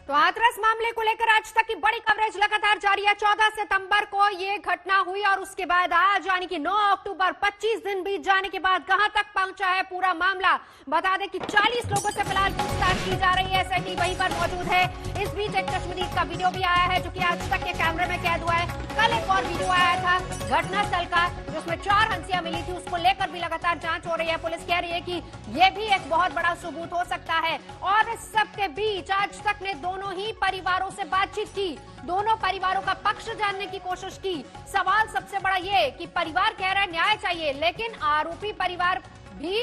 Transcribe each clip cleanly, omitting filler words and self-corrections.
तो हाथरस मामले को लेकर आज तक की बड़ी कवरेज लगातार जारी है। 14 सितंबर को ये घटना हुई और उसके बाद आज यानी कि 9 अक्टूबर 25 दिन बीत जाने के बाद कहां तक पहुंचा है पूरा मामला। बता दें कि 40 लोगों से फिलहाल पूछताछ की जा रही है। एसआईटी वहीं पर मौजूद है। इस बीच एक कश्मीरी का वीडियो भी आया है जो कि आज तक के कैमरे में कैद हुआ है। कल एक और वीडियो आया था घटनास्थल का जिसमें 4 हंसियां मिली थी, उसको लेकर भी लगातार जांच हो रही है। पुलिस कह रही है कि यह भी एक बहुत बड़ा सबूत हो सकता है। और इस सबके बीच आज तक ने दोनों ही परिवारों से बातचीत की, दोनों परिवारों का पक्ष जानने की कोशिश की। सवाल सबसे बड़ा ये कि परिवार कह रहा है न्याय चाहिए, लेकिन आरोपी परिवार भी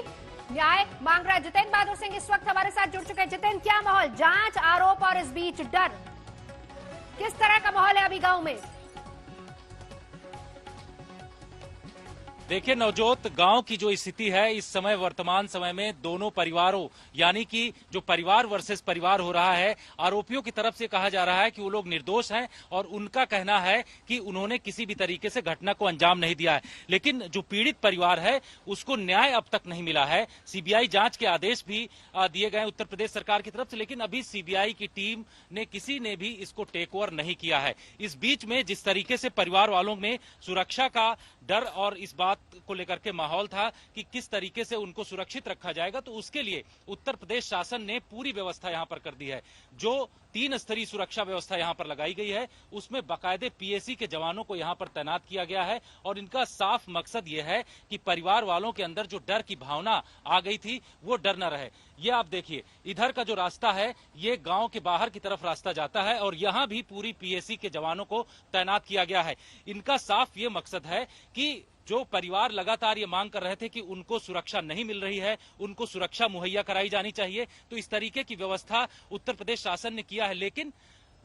न्याय मांग रहा है। जितेंद्र बहादुर सिंह इस वक्त हमारे साथ जुड़ चुके हैं। जितेंद्र, क्या माहौल, जांच, आरोप और इस बीच डर, किस तरह का माहौल है अभी गांव में? देखिए नवजोत, गांव की जो स्थिति है इस समय वर्तमान समय में दोनों परिवारों यानी कि जो परिवार वर्सेस परिवार हो रहा है, आरोपियों की तरफ से कहा जा रहा है कि वो लोग निर्दोष हैं और उनका कहना है कि उन्होंने किसी भी तरीके से घटना को अंजाम नहीं दिया है। लेकिन जो पीड़ित परिवार है उसको न्याय अब तक नहीं मिला है। सीबीआई जांच के आदेश भी दिए गए उत्तर प्रदेश सरकार की तरफ से, लेकिन अभी सीबीआई की टीम ने किसी ने भी इसको टेक ओवर नहीं किया है। इस बीच में जिस तरीके से परिवार वालों में सुरक्षा का डर और इस बात को लेकर के माहौल था कि किस तरीके से उनको सुरक्षित रखा जाएगा, तो उसके लिए उत्तर प्रदेश शासन ने पूरी व्यवस्था यहां पर कर दी है। जो 3 स्तरीय सुरक्षा व्यवस्था यहां पर लगाई गई है उसमें बाकायदे पीएसी के जवानों को यहां पर तैनात किया गया है और इनका साफ मकसद यह है कि परिवार वालों के अंदर जो डर की भावना आ गई थी वो डर न रहे। ये आप देखिए, इधर का जो रास्ता है ये गांव के बाहर की तरफ रास्ता जाता है और यहां भी पूरी पीएसी के जवानों को तैनात किया गया है। इनका साफ ये मकसद है कि जो परिवार लगातार ये मांग कर रहे थे कि उनको सुरक्षा नहीं मिल रही है, उनको सुरक्षा मुहैया कराई जानी चाहिए, तो इस तरीके की व्यवस्था उत्तर प्रदेश शासन ने किया है। लेकिन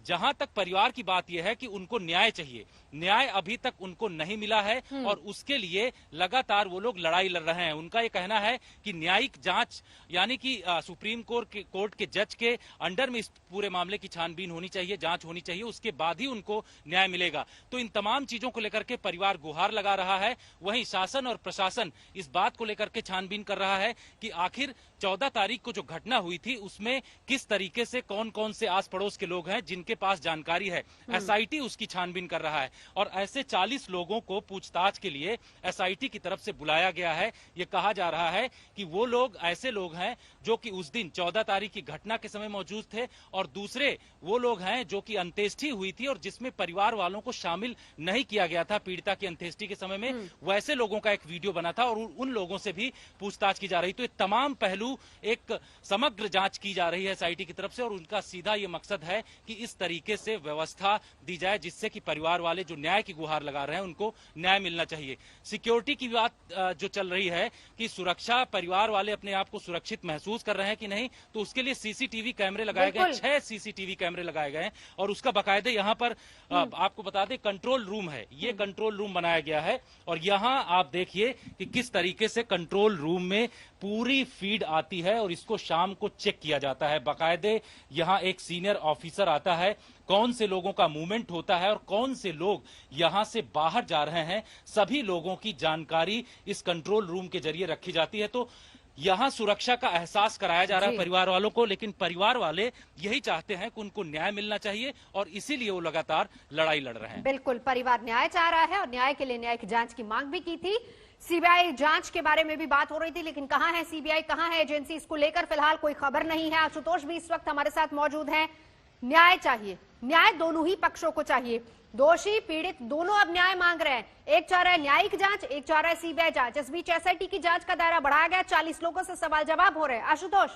जहां तक परिवार की बात यह है कि उनको न्याय चाहिए, न्याय अभी तक उनको नहीं मिला है और उसके लिए लगातार वो लोग लड़ाई लड़ रहे हैं। उनका ये कहना है कि न्यायिक जांच यानी कि सुप्रीम कोर्ट के जज के अंडर में इस पूरे मामले की छानबीन होनी चाहिए, जांच होनी चाहिए, उसके बाद ही उनको न्याय मिलेगा। तो इन तमाम चीजों को लेकर के परिवार गुहार लगा रहा है। वहीं शासन और प्रशासन इस बात को लेकर के छानबीन कर रहा है कि आखिर 14 तारीख को जो घटना हुई थी उसमें किस तरीके से कौन कौन से आस पड़ोस के लोग हैं जिनके पास जानकारी है। एसआईटी उसकी छानबीन कर रहा है और ऐसे 40 लोगों को पूछताछ के लिए एसआईटी की तरफ से बुलाया गया है। ये कहा जा रहा है कि वो लोग ऐसे लोग हैं जो कि उस दिन 14 तारीख की घटना के समय मौजूद थे और दूसरे वो लोग हैं जो कि अंत्येष्टि हुई थी और जिसमें परिवार वालों को शामिल नहीं किया गया था पीड़िता की अंत्येष्टि के समय में। वैसे लोगों का एक वीडियो बना था और उन लोगों से भी पूछताछ की जा रही। तो ये तमाम पहलू एक समग्र जांच की जा रही है एसआईटी की तरफ से और उनका सीधा ये मकसद है कि इस तरीके से व्यवस्था दी जाए जिससे कि परिवार वाले जो न्याय की गुहार लगा रहे हैं उनको न्याय मिलना चाहिए। सिक्योरिटी की बात जो चल रही है कि सुरक्षा, परिवार वाले अपने आप को सुरक्षित महसूस कर रहे हैं कि नहीं, तो उसके लिए सीसीटीवी कैमरे लगाए गए, 6 सीसीटीवी कैमरे लगाए गए हैं और उसका बाकायदे यहाँ पर आपको बता दें कंट्रोल रूम है, ये कंट्रोल रूम बनाया गया है और यहाँ आप देखिए कि किस तरीके से कंट्रोल रूम में पूरी फीड आती है और इसको शाम को चेक किया जाता है। बाकायदे यहाँ एक सीनियर ऑफिसर आता है, कौन से लोगों का मूवमेंट होता है और कौन से लोग यहां से बाहर जा रहे हैं, सभी लोगों की जानकारी इस कंट्रोल रूम के जरिए रखी जाती है। तो यहां सुरक्षा का एहसास कराया जा रहा है परिवार वालों को, लेकिन परिवार वाले यही चाहते हैं कि उनको न्याय मिलना चाहिए और इसीलिए वो लगातार लड़ाई लड़ रहे हैं। बिल्कुल, परिवार न्याय चाह रहा है और न्याय के लिए न्याय की जांच की मांग भी की थी। सीबीआई जांच के बारे में भी बात हो रही थी, लेकिन कहां है सीबीआई, कहां है एजेंसी, इसको लेकर फिलहाल कोई खबर नहीं है। आशुतोष भी इस वक्त हमारे साथ मौजूद हैं। न्याय चाहिए, न्याय दोनों ही पक्षों को चाहिए। दोषी पीड़ित दोनों अब न्याय मांग रहे हैं। एक चाह रहा है न्यायिक जांच, एक चाह रहा है सीबीआई जांच। इस बीच एसआईटी की जांच का दायरा बढ़ाया गया, 40 लोगों से सवाल जवाब हो रहे हैं। आशुतोष,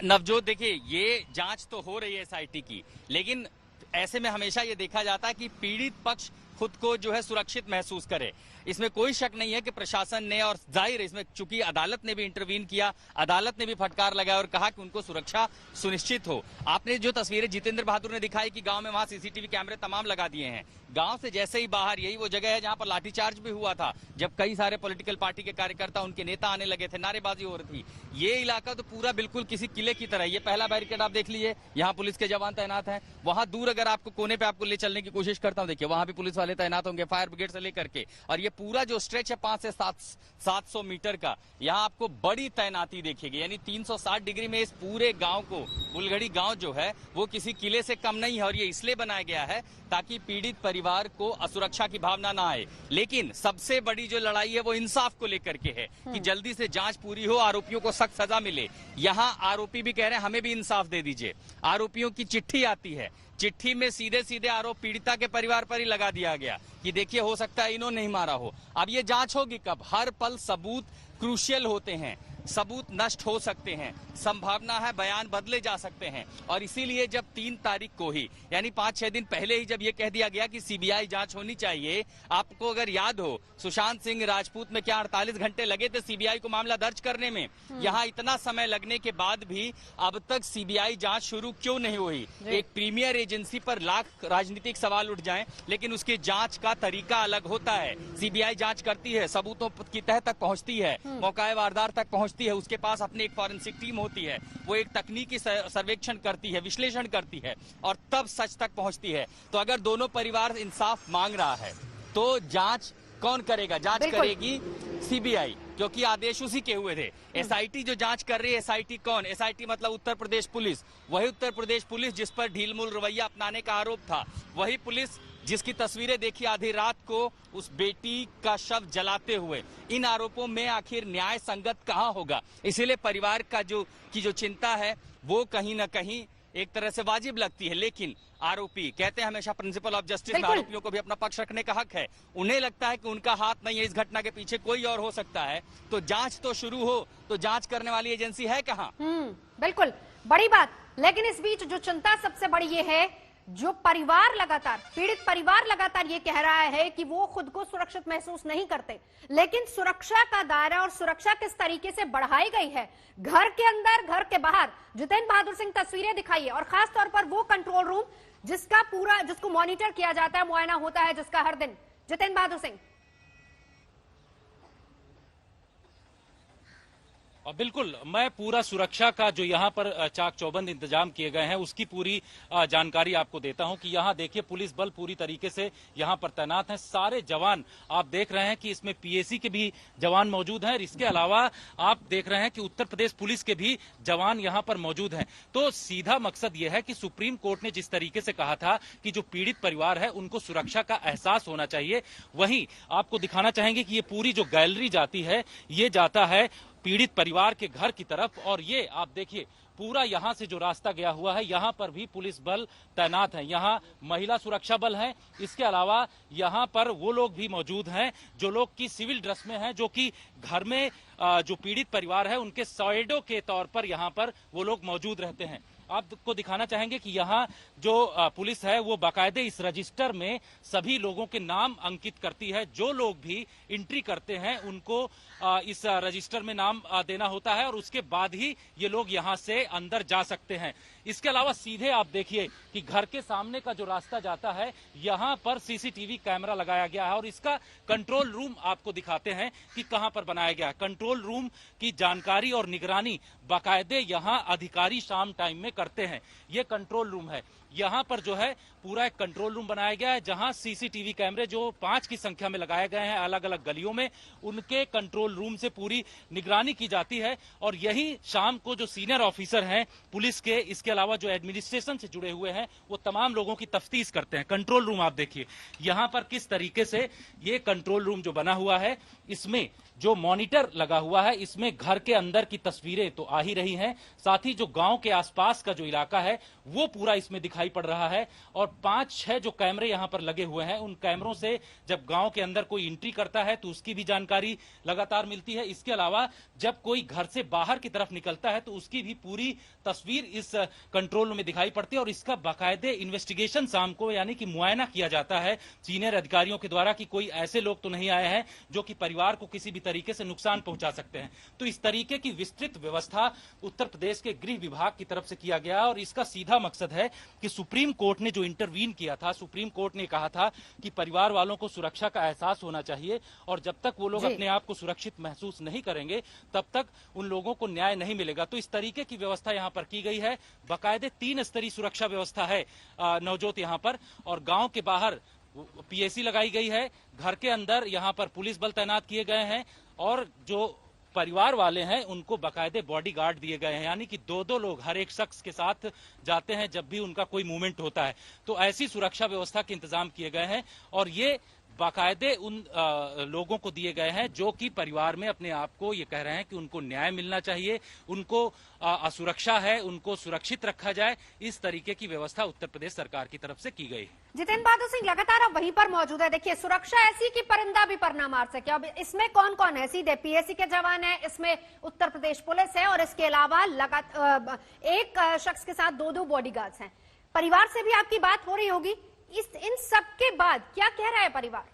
नवजोत, देखिए ये जांच तो हो रही है एसआईटी की, लेकिन ऐसे में हमेशा ये देखा जाता है कि पीड़ित पक्ष खुद को जो है सुरक्षित महसूस करे। इसमें कोई शक नहीं है कि प्रशासन ने, और जाहिर है इसमें चूंकि अदालत ने भी इंटरवीन किया, अदालत ने भी फटकार लगाया और कहा कि उनको सुरक्षा सुनिश्चित हो। आपने जो तस्वीरें जितेंद्र बहादुर ने दिखाई कि गांव में वहां सीसीटीवी कैमरे तमाम लगा दिए हैं। गांव से जैसे ही बाहर, यही वो जगह है जहां पर लाठीचार्ज भी हुआ था, जब कई सारे पॉलिटिकल पार्टी के कार्यकर्ता, उनके नेता आने लगे थे, नारेबाजी हो रही थी। ये इलाका तो पूरा बिल्कुल किसी किले की तरह। ये पहला बैरिकेड आप देख लीजिए, यहाँ पुलिस के जवान तैनात हैं। वहां दूर अगर आपको कोने पे आपको ले चलने की कोशिश करता हूँ, देखिए वहां भी पुलिस वाले थाने तैनात होंगे, फायर ब्रिगेड से लेकर के। और ये पूरा जो स्ट्रेच है 5 से 700 मीटर का, यहाँ आपको बड़ी तैनाती देखेगी। यानी 360 डिग्री में इस पूरे गांव को, बुलगड़ी गांव जो है वो किसी किले से कम नहीं है। और ये इसलिए बनाया गया है ताकि पीड़ित परिवार को असुरक्षा की भावना ना आए। लेकिन सबसे बड़ी जो लड़ाई है वो इंसाफ को लेकर के है कि जल्दी से जांच पूरी हो, आरोपियों को सख्त सजा मिले। यहाँ आरोपी भी कह रहे हैं हमें भी इंसाफ दे दीजिए। आरोपियों की चिट्ठी आती है, चिट्ठी में सीधे सीधे आरोप पीड़िता के परिवार पर ही लगा दिया गया कि देखिए हो सकता है इन्होंने नहीं मारा हो। अब ये जांच होगी कब? हर पल सबूत क्रूशियल होते हैं, सबूत नष्ट हो सकते हैं, संभावना है बयान बदले जा सकते हैं। और इसीलिए जब 3 तारीख को ही, यानी 5-6 दिन पहले ही जब ये कह दिया गया कि सीबीआई जांच होनी चाहिए, आपको अगर याद हो सुशांत सिंह राजपूत में क्या 48 घंटे लगे थे सीबीआई को मामला दर्ज करने में। यहाँ इतना समय लगने के बाद भी अब तक सीबीआई जांच शुरू क्यों नहीं हुई? एक प्रीमियर एजेंसी पर लाख राजनीतिक सवाल उठ जाएं, लेकिन उसकी जांच का तरीका अलग होता है। सीबीआई जांच करती है, सबूतों की तह तक पहुंचती है, मौका वारदात तक पहुंचती है, उसके पास अपनी एक फॉरेंसिक टीम होती है, वो एक तकनीकी सर्वेक्षण करती है, विश्लेषण करती है और तब सच तक पहुंचती है। तो अगर दोनों परिवार इंसाफ मांग रहा है तो जांच कौन करेगा? जांच करेगी सीबीआई, क्योंकि आदेश उसी के हुए थे। एसआईटी जो जांच कर रही है, एसआईटी कौन? एसआईटी मतलब उत्तर प्रदेश पुलिस। वही उत्तर प्रदेश पुलिस जिस पर ढीलमुल रवैया अपनाने का आरोप था, वही पुलिस जिसकी तस्वीरें देखी आधी रात को उस बेटी का शव जलाते हुए। इन आरोपों में आखिर न्याय संगत कहां होगा? इसीलिए परिवार का जो चिंता है वो कहीं ना कहीं एक तरह से वाजिब लगती है। लेकिन आरोपी कहते हैं हमेशा प्रिंसिपल ऑफ जस्टिस में आरोपियों को भी अपना पक्ष रखने का हक है। उन्हें लगता है कि उनका हाथ नहीं है इस घटना के पीछे, कोई और हो सकता है। तो जांच तो शुरू हो, तो जांच करने वाली एजेंसी है कहां? बिल्कुल बड़ी बात। लेकिन इस बीच जो चिंता सबसे बड़ी ये है, जो परिवार लगातार, पीड़ित परिवार लगातार ये कह रहा है कि वो खुद को सुरक्षित महसूस नहीं करते। लेकिन सुरक्षा का दायरा और सुरक्षा किस तरीके से बढ़ाई गई है, घर के अंदर, घर के बाहर। जितेंद्र बहादुर सिंह तस्वीरें दिखाइए, और खास तौर पर वो कंट्रोल रूम जिसको मॉनिटर किया जाता है, मुआयना होता है जिसका हर दिन। जितेंद्र बहादुर सिंह। और बिल्कुल, मैं पूरा सुरक्षा का जो यहाँ पर चाक चौबंद इंतजाम किए गए हैं उसकी पूरी जानकारी आपको देता हूं कि यहाँ देखिए पुलिस बल पूरी तरीके से यहाँ पर तैनात हैं। सारे जवान आप देख रहे हैं कि इसमें पीएसी के भी जवान मौजूद हैं। इसके अलावा आप देख रहे हैं कि उत्तर प्रदेश पुलिस के भी जवान यहाँ पर मौजूद हैं। तो सीधा मकसद यह है कि सुप्रीम कोर्ट ने जिस तरीके से कहा था कि जो पीड़ित परिवार है उनको सुरक्षा का एहसास होना चाहिए, वहीं आपको दिखाना चाहेंगे कि ये पूरी जो गैलरी जाती है ये जाता है पीड़ित परिवार के घर की तरफ। और ये आप देखिए पूरा यहाँ से जो रास्ता गया हुआ है, यहाँ पर भी पुलिस बल तैनात है। यहाँ महिला सुरक्षा बल है। इसके अलावा यहाँ पर वो लोग भी मौजूद हैं जो लोग की सिविल ड्रेस में हैं, जो कि घर में जो पीड़ित परिवार है उनके शैडो के तौर पर यहाँ पर वो लोग मौजूद रहते हैं। आपको दिखाना चाहेंगे कि यहाँ जो पुलिस है वो बाकायदे इस रजिस्टर में सभी लोगों के नाम अंकित करती है। जो लोग भी एंट्री करते हैं उनको इस रजिस्टर में नाम देना होता है और उसके बाद ही ये लोग यहाँ से अंदर जा सकते हैं। इसके अलावा सीधे आप देखिए कि घर के सामने का जो रास्ता जाता है यहाँ पर सीसीटीवी कैमरा लगाया गया है और इसका कंट्रोल रूम आपको दिखाते हैं कि कहां पर बनाया गया है। कंट्रोल रूम की जानकारी और निगरानी बाकायदे यहाँ अधिकारी शाम टाइम में करते हैं। ये कंट्रोल रूम है। यहाँ पर जो है पूरा एक कंट्रोल रूम बनाया गया है जहां सीसीटीवी कैमरे जो 5 की संख्या में लगाए गए हैं अलग अलग गलियों में, उनके कंट्रोल रूम से पूरी निगरानी की जाती है। और यही शाम को जो सीनियर ऑफिसर हैं पुलिस के, इसके अलावा जो एडमिनिस्ट्रेशन से जुड़े हुए हैं, वो तमाम लोगों की तफ्तीश करते हैं। कंट्रोल रूम आप देखिए यहाँ पर किस तरीके से ये कंट्रोल रूम जो बना हुआ है, इसमें जो मॉनिटर लगा हुआ है, इसमें घर के अंदर की तस्वीरें तो आ ही रही हैं, साथ ही जो गांव के आसपास का जो इलाका है वो पूरा इसमें दिखाई पड़ रहा है। और 5-6 जो कैमरे यहाँ पर लगे हुए हैं, उन कैमरों से जब गांव के अंदर कोई एंट्री करता है तो उसकी भी जानकारी लगातार मिलती है। इसके अलावा जब कोई घर से बाहर की तरफ निकलता है तो उसकी भी पूरी तस्वीर इस कंट्रोल रूम में दिखाई पड़ती है। और इसका बाकायदे इन्वेस्टिगेशन शाम को यानी कि मुआयना किया जाता है सीनियर अधिकारियों के द्वारा कि कोई ऐसे लोग तो नहीं आए हैं जो कि परिवार को किसी भी तरीके से नुकसान पहुंचा सकते हैं। तो इस तरीके की विस्तृत व्यवस्था उत्तर प्रदेश के गृह विभाग की तरफ से किया गया और इसका सीधा मकसद है कि सुप्रीम कोर्ट ने जो इंटरवीन किया था, सुप्रीम कोर्ट ने कहा था कि परिवार वालों को सुरक्षा का एहसास होना चाहिए और जब तक वो लोग अपने आप को सुरक्षित महसूस नहीं करेंगे तब तक उन लोगों को न्याय नहीं मिलेगा। तो इस तरीके की व्यवस्था यहाँ पर की गई है। बाकायदे 3 स्तरीय सुरक्षा व्यवस्था है नवजोत यहाँ पर। और गांव के बाहर पीएसी लगाई गई है, घर के अंदर यहाँ पर पुलिस बल तैनात किए गए हैं और जो परिवार वाले हैं उनको बाकायदे बॉडीगार्ड दिए गए हैं, यानी कि दो लोग हर एक शख्स के साथ जाते हैं जब भी उनका कोई मूवमेंट होता है। तो ऐसी सुरक्षा व्यवस्था के इंतजाम किए गए हैं और ये बाकायदे उन लोगों को दिए गए हैं जो कि परिवार में अपने आप को ये कह रहे हैं कि उनको न्याय मिलना चाहिए, उनको असुरक्षा है, उनको सुरक्षित रखा जाए। इस तरीके की व्यवस्था उत्तर प्रदेश सरकार की तरफ से की गई है। जितेंद्र बहादुर सिंह लगातार अब वहीं पर मौजूद है। देखिए, सुरक्षा ऐसी कि परिंदा भी पर ना मार सके। अब इसमें कौन कौन है? सीधे पीएसी के जवान है, इसमें उत्तर प्रदेश पुलिस है और इसके अलावा एक शख्स के साथ दो बॉडीगार्ड्स हैं। परिवार से भी आपकी बात हो रही होगी। इन सब के बाद क्या कह रहा है परिवार?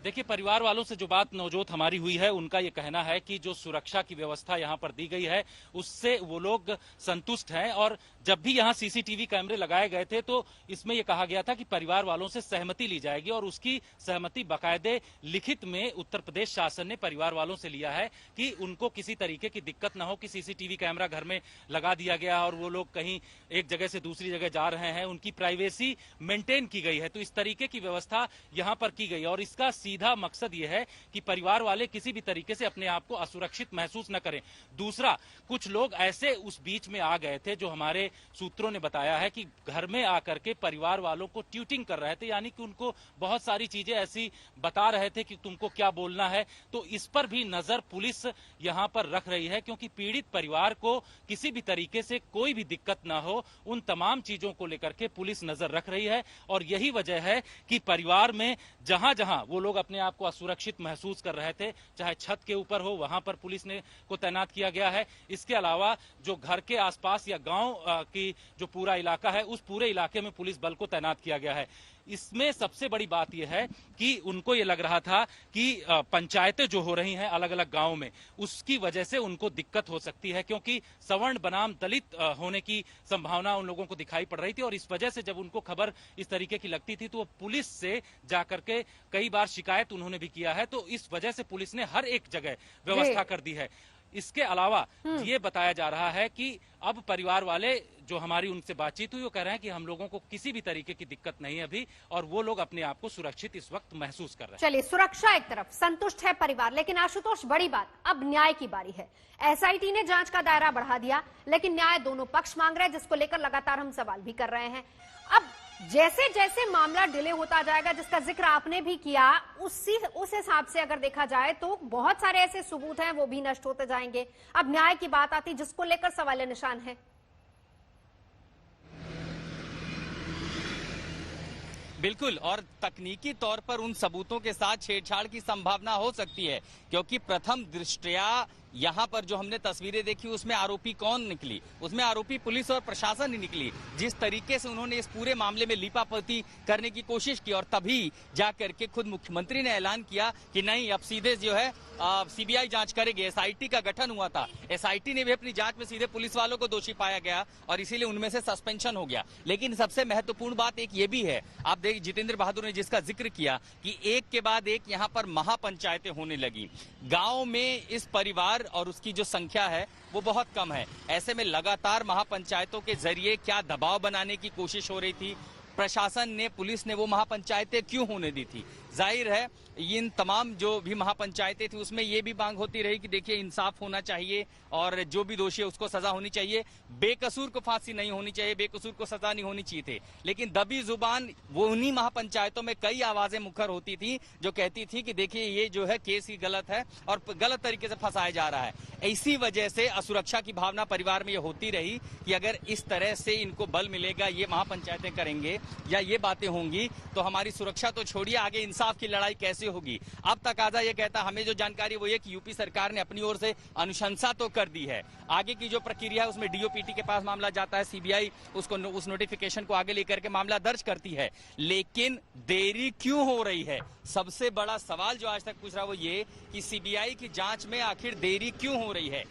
देखिए, परिवार वालों से जो बात नवजोत हमारी हुई है, उनका ये कहना है कि जो सुरक्षा की व्यवस्था यहाँ पर दी गई है उससे वो लोग संतुष्ट हैं और जब भी यहाँ सीसीटीवी कैमरे लगाए गए थे तो इसमें यह कहा गया था कि परिवार वालों से सहमति ली जाएगी और उसकी सहमति बाकायदे लिखित में उत्तर प्रदेश शासन ने परिवार वालों से लिया है कि उनको किसी तरीके की दिक्कत न हो कि सीसीटीवी कैमरा घर में लगा दिया गया और वो लोग कहीं एक जगह से दूसरी जगह जा रहे हैं, उनकी प्राइवेसी मेंटेन की गई है। तो इस तरीके की व्यवस्था यहाँ पर की गई और इसका सीधा मकसद यह है कि परिवार वाले किसी भी तरीके से अपने आप को असुरक्षित महसूस न करें। दूसरा, कुछ लोग ऐसे उस बीच में आ गए थे जो हमारे सूत्रों ने बताया है कि घर में आकर के परिवार वालों को ट्यूटिंग कर रहे थे, यानी कि उनको बहुत सारी चीजें ऐसी बता रहे थे कि तुमको क्या बोलना है। तो इस पर भी नजर पुलिस यहां पर रख रही है क्योंकि पीड़ित परिवार को किसी भी तरीके से कोई भी दिक्कत ना हो, उन तमाम चीजों को लेकर के पुलिस नजर रख रही है। और यही वजह है कि परिवार में जहां जहां वो लोग अपने आप को असुरक्षित महसूस कर रहे थे, चाहे छत के ऊपर हो, वहां पर पुलिस ने को तैनात किया गया है। इसके अलावा जो घर के आसपास या गांव की जो पूरा इलाका है, उस पूरे इलाके में पुलिस बल को तैनात किया गया है। इसमें सबसे बड़ी बात यह है कि उनको ये लग रहा था कि पंचायतें जो हो रही हैं अलग अलग गांवों में, उसकी वजह से उनको दिक्कत हो सकती है क्योंकि सवर्ण बनाम दलित होने की संभावना उन लोगों को दिखाई पड़ रही थी और इस वजह से जब उनको खबर इस तरीके की लगती थी तो वो पुलिस से जाकर के कई बार शिकायत उन्होंने भी किया है। तो इस वजह से पुलिस ने हर एक जगह व्यवस्था कर दी है। इसके अलावा ये बताया जा रहा है कि अब परिवार वाले जो हमारी उनसे बातचीत हुई वो कह रहे हैं कि हम लोगों को किसी भी तरीके की दिक्कत नहीं है अभी और वो लोग अपने आप को सुरक्षित इस वक्त महसूस कर रहे हैं। चलिए, सुरक्षा एक तरफ, संतुष्ट है परिवार, लेकिन आशुतोष बड़ी बात, अब न्याय की बारी है। एसआईटी ने जांच का दायरा बढ़ा दिया लेकिन न्याय दोनों पक्ष मांग रहे हैं, जिसको लेकर लगातार हम सवाल भी कर रहे हैं। अब जैसे जैसे मामला डिले होता जाएगा, जिसका जिक्र आपने भी किया, उस हिसाब से अगर देखा जाए तो बहुत सारे ऐसे सबूत हैं वो भी नष्ट होते जाएंगे। अब न्याय की बात आती जिसको लेकर सवाल निशान है। बिल्कुल, और तकनीकी तौर पर उन सबूतों के साथ छेड़छाड़ की संभावना हो सकती है क्योंकि प्रथम दृष्टया यहाँ पर जो हमने तस्वीरें देखी उसमें आरोपी कौन निकली? उसमें आरोपी पुलिस और प्रशासन ही निकली। जिस तरीके से उन्होंने इस पूरे मामले में लीपापोती करने की कोशिश की और तभी जाकर के खुद मुख्यमंत्री ने ऐलान किया कि नहीं, अब सीधे जो है सीबीआई जांच करेगी। एसआईटी का गठन हुआ था, एसआईटी ने भी अपनी जांच में सीधे पुलिस वालों को दोषी पाया गया और इसीलिए उनमें से सस्पेंशन हो गया। लेकिन सबसे महत्वपूर्ण बात एक ये भी है, आप देखिए जितेंद्र बहादुर ने जिसका जिक्र किया कि एक के बाद एक यहाँ पर महापंचायतें होने लगी। गांव में इस परिवार और उसकी जो संख्या है वो बहुत कम है। ऐसे में लगातार महापंचायतों के जरिए क्या दबाव बनाने की कोशिश हो रही थी, प्रशासन ने, पुलिस ने वो महापंचायतें क्यों होने दी थी? जाहिर है इन तमाम जो भी महापंचायतें थी उसमें ये भी मांग होती रही कि देखिए इंसाफ होना चाहिए और जो भी दोषी है उसको सजा होनी चाहिए, बेकसूर को फांसी नहीं होनी चाहिए, बेकसूर को सजा नहीं होनी चाहिए थे। लेकिन दबी जुबान वो उन्हीं महापंचायतों में कई आवाजें मुखर होती थी जो कहती थी कि देखिए ये जो है केस ही गलत है और गलत तरीके से फंसाया जा रहा है। इसी वजह से असुरक्षा की भावना परिवार में ये होती रही कि अगर इस तरह से इनको बल मिलेगा, ये महापंचायतें करेंगे या ये बातें होंगी तो हमारी सुरक्षा तो छोड़िए, आगे इंसाफ की लड़ाई कैसे होगी। अब तकाजा ये कहता, हमें जो जानकारी वो ये कि यूपी सरकार ने अपनी ओर से अनुशंसा तो कर दी है। आगे की जो प्रक्रिया है उसमें डीओपीटी के पास मामला जाता है, सीबीआई उसको उस नोटिफिकेशन को आगे लेकर के मामला दर्ज करती है। लेकिन देरी क्यों हो रही है? सबसे बड़ा सवाल जो आज तक पूछ रहा वो ये कि सीबीआई की जांच में आखिर देरी क्यों हो रही है?